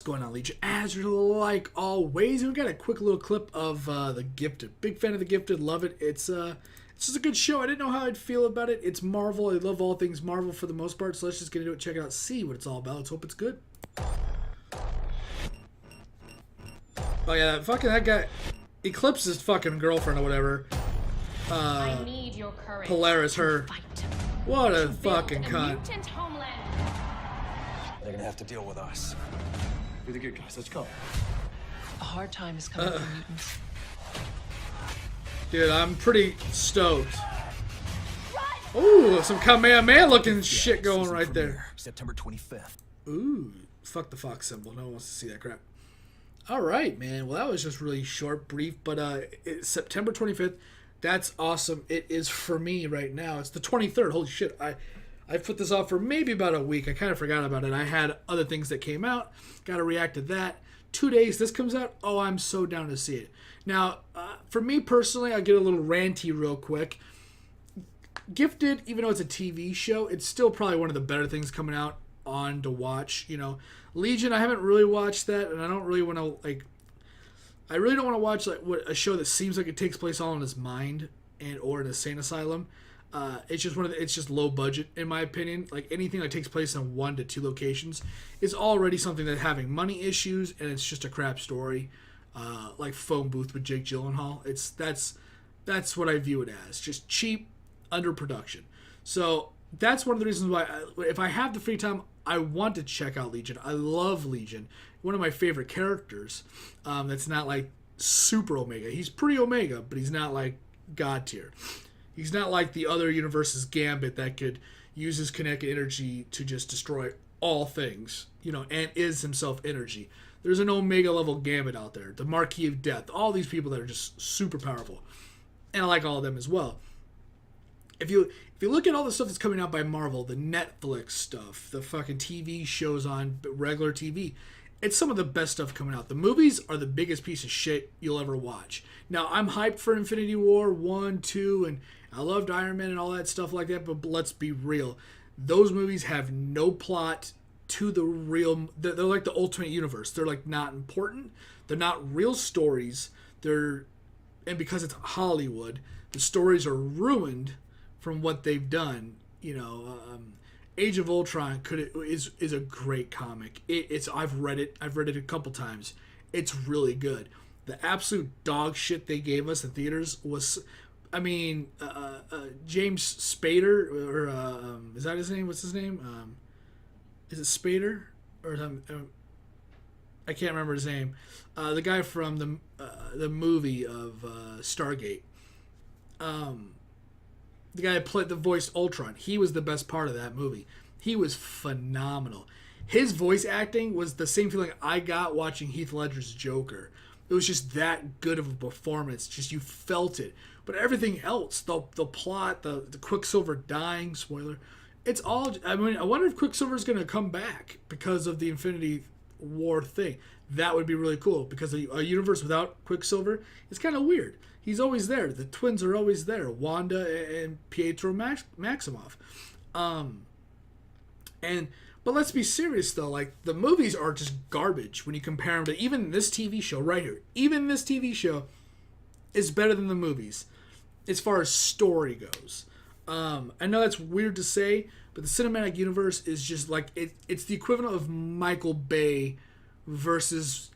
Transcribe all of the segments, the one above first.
going on, Legion? As like always, we got a quick little clip of The Gifted. Big fan of The Gifted, love it. It's just a good show. I didn't know how I'd feel about it. It's Marvel. I love all things Marvel for the most part, so let's just get into it, check it out, see what it's all about. Let's hope it's good. Oh yeah, that guy, Eclipse's fucking girlfriend or whatever. I need your courage. Polaris, her. What a fucking cunt. They're gonna have to deal with us. We're the good guys. Let's go. A hard time is coming for mutants. Dude, I'm pretty stoked. Ooh, some Kamehameha looking shit going right there. September 25th. Ooh, fuck the fox symbol. No one wants to see that crap. All right, man. Well, that was just really short, brief, but it's September 25th. That's awesome. It is for me right now. It's the 23rd. Holy shit. I put this off for maybe about a week. I kind of forgot about it. I had other things that came out. Got to react to that. 2 days, this comes out. Oh, I'm so down to see it. Now, for me personally, I'll get a little ranty real quick. Gifted, even though it's a TV show, it's still probably one of the better things coming out on to watch. You know, Legion, I haven't really watched that, and I don't really want to, like... I really don't want to watch like a show that seems like it takes place all in his mind and or in a sane asylum. It's just it's just low budget in my opinion. Like anything that takes place in 1 to 2 locations is already something that's having money issues, and it's just a crap story. Like Phone Booth with Jake Gyllenhaal. That's what I view it as, just cheap underproduction. So that's one of the reasons why if I have the free time, I want to check out Legion. I love Legion. One of my favorite characters. That's not like super Omega. He's pretty Omega, but he's not like God tier. He's not like the other universe's Gambit that could use his kinetic energy to just destroy all things, you know, and is himself energy. There's an Omega level Gambit out there, the Marquis of Death, all these people that are just super powerful, and I like all of them as well. If you look at all the stuff that's coming out by Marvel, the Netflix stuff, the fucking TV shows on regular TV, it's some of the best stuff coming out. The movies are the biggest piece of shit you'll ever watch. Now, I'm hyped for Infinity War 1, 2, and I loved Iron Man and all that stuff like that, but let's be real. Those movies have no plot to the real... They're like the Ultimate Universe. They're like not important. They're not real stories. And because it's Hollywood, the stories are ruined from what they've done. You know, Age of Ultron is a great comic. I've read it a couple times. It's really good. The absolute dog shit they gave us in theaters was, I mean, James Spader, or is that his name? What's his name? Is it Spader or I can't remember his name. The guy from the movie of Stargate. The guy that played the voice Ultron, he was the best part of that movie. He was phenomenal. His voice acting was the same feeling I got watching Heath Ledger's Joker. It was just that good of a performance. Just you felt it. But everything else, the plot, the Quicksilver dying, spoiler, it's all... I mean, I wonder if Quicksilver's going to come back because of the Infinity War thing. That would be really cool, because a universe without Quicksilver is kind of weird. He's always there. The twins are always there. Wanda and Pietro Maximoff. But let's be serious, though. Like, the movies are just garbage when you compare them to even this TV show right here. Even this TV show is better than the movies as far as story goes. I know that's weird to say, but the cinematic universe is just like... It's the equivalent of Michael Bay versus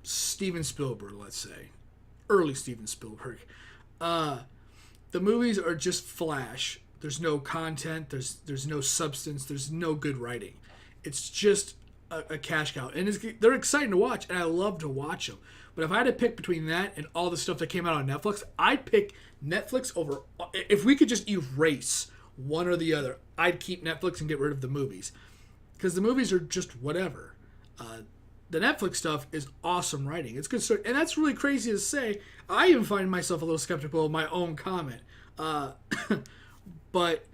Steven Spielberg, let's say. Early Steven Spielberg. The movies are just flash. There's no content. There's no substance. There's no good writing. It's just a cash cow. And they're exciting to watch, and I love to watch them. But if I had to pick between that and all the stuff that came out on Netflix, I'd pick Netflix over... If we could just erase one or the other, I'd keep Netflix and get rid of the movies. Because the movies are just whatever. The Netflix stuff is awesome writing. It's good story. And that's really crazy to say. I even find myself a little skeptical of my own comment. But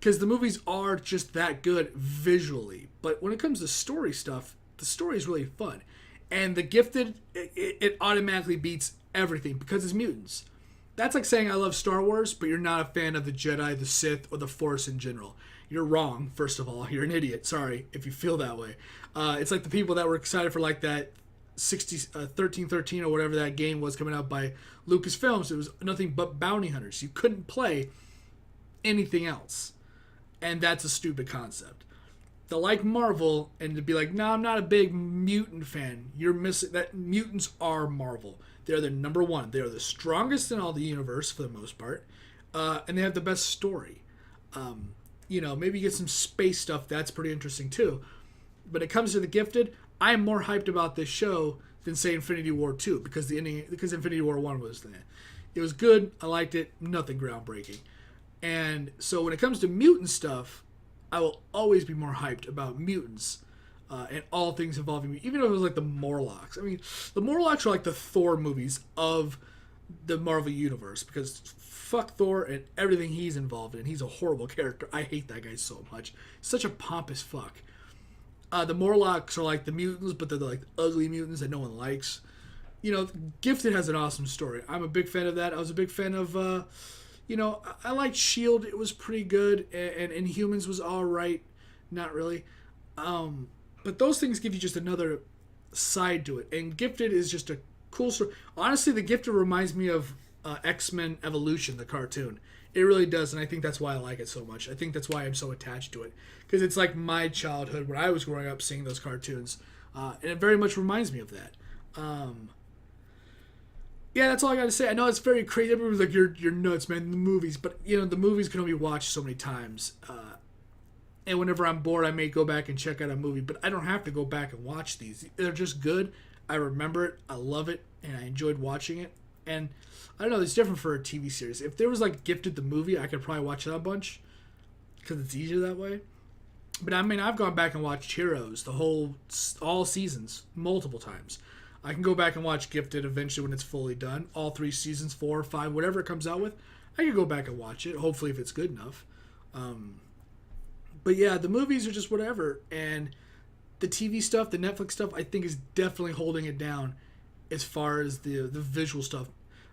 because the movies are just that good visually. But when it comes to story stuff, the story is really fun. And The Gifted, it automatically beats everything because it's mutants. That's like saying I love Star Wars, but you're not a fan of the Jedi, the Sith, or the Force in general. you're wrong. First of all, you're an idiot. Sorry if you feel that way. It's like the people that were excited for like that 1313 or whatever that game was coming out by Lucasfilms. It was nothing but bounty hunters. You couldn't play anything else, and that's a stupid concept. To like Marvel and to be like, no, I'm not a big mutant fan. You're missing that. Mutants are Marvel. They're the number one. They are the strongest in all the universe for the most part, and they have the best story. Maybe you get some space stuff. That's pretty interesting too. But it comes to The Gifted, I am more hyped about this show than say Infinity War 2 because Infinity War 1 was it was good. I liked it. Nothing groundbreaking. And so when it comes to mutant stuff, I will always be more hyped about mutants and all things involving me, even if it was like the Morlocks. I mean, the Morlocks are like the Thor movies of the Marvel Universe because fuck Thor and everything he's involved in. He's a horrible character. I hate that guy so much. Such a pompous fuck. The Morlocks are like the mutants, but they're like the ugly mutants that no one likes. Gifted has an awesome story. I'm a big fan of that. I was a big fan of, I liked S.H.I.E.L.D. It was pretty good, and Inhumans was all right. Not really. But those things give you just another side to it. And Gifted is just a cool story. Honestly, The Gifted reminds me of X-Men Evolution, the cartoon. It really does, and I think that's why I like it so much. I think that's why I'm so attached to it. Because it's like my childhood when I was growing up seeing those cartoons. And it very much reminds me of that. Yeah, that's all I got to say. I know it's very crazy. Everyone's like, you're nuts, man, the movies. But, the movies can only be watched so many times. And whenever I'm bored, I may go back and check out a movie. But I don't have to go back and watch these. They're just good. I remember it. I love it. And I enjoyed watching it. And I don't know, it's different for a TV series. If there was like Gifted the movie, I could probably watch that a bunch because it's easier that way. But I mean, I've gone back and watched Heroes, all seasons, multiple times. I can go back and watch Gifted eventually when it's fully done. All 3 seasons, 4 or 5, whatever it comes out with. I can go back and watch it, hopefully if it's good enough. But yeah, the movies are just whatever. And the TV stuff, the Netflix stuff, I think is definitely holding it down as far as the visual stuff.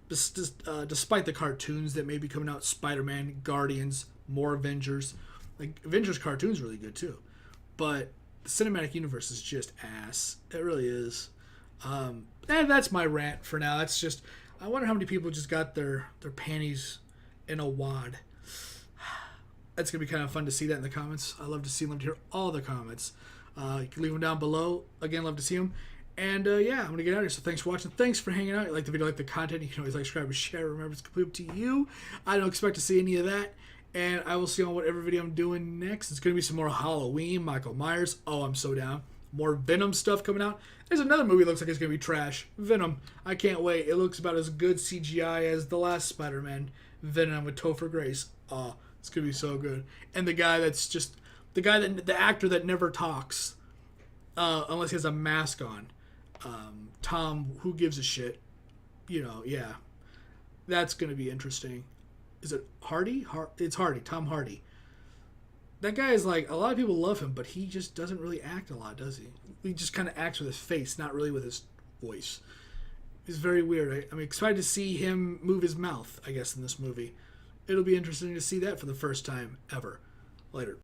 Despite the cartoons that may be coming out, Spider-Man, Guardians, more Avengers. Like, Avengers cartoon's really good too. But the cinematic universe is just ass. It really is. And that's my rant for now. That's just, I wonder how many people just got their panties in a wad. That's going to be kind of fun to see that in the comments. I love to see them, to hear all the comments. You can leave them down below. Again, love to see them. And yeah, I'm going to get out of here. So thanks for watching. Thanks for hanging out. If you like the video, like the content, you can always like, subscribe, and share. Remember, it's completely up to you. I don't expect to see any of that. And I will see you on whatever video I'm doing next. It's going to be some more Halloween, Michael Myers. Oh, I'm so down. More Venom stuff coming out. There's another movie that looks like it's going to be trash. Venom. I can't wait. It looks about as good CGI as the last Spider-Man. Venom with Topher Grace. Oh, it's going to be so good. And the actor that never talks. Unless he has a mask on. Tom, who gives a shit? Yeah. That's going to be interesting. Is it Hardy? It's Hardy. Tom Hardy. That guy is like, a lot of people love him, but he just doesn't really act a lot, does he? He just kind of acts with his face, not really with his voice. It's very weird. I'm excited to see him move his mouth, I guess, in this movie. It'll be interesting to see that for the first time ever. Later.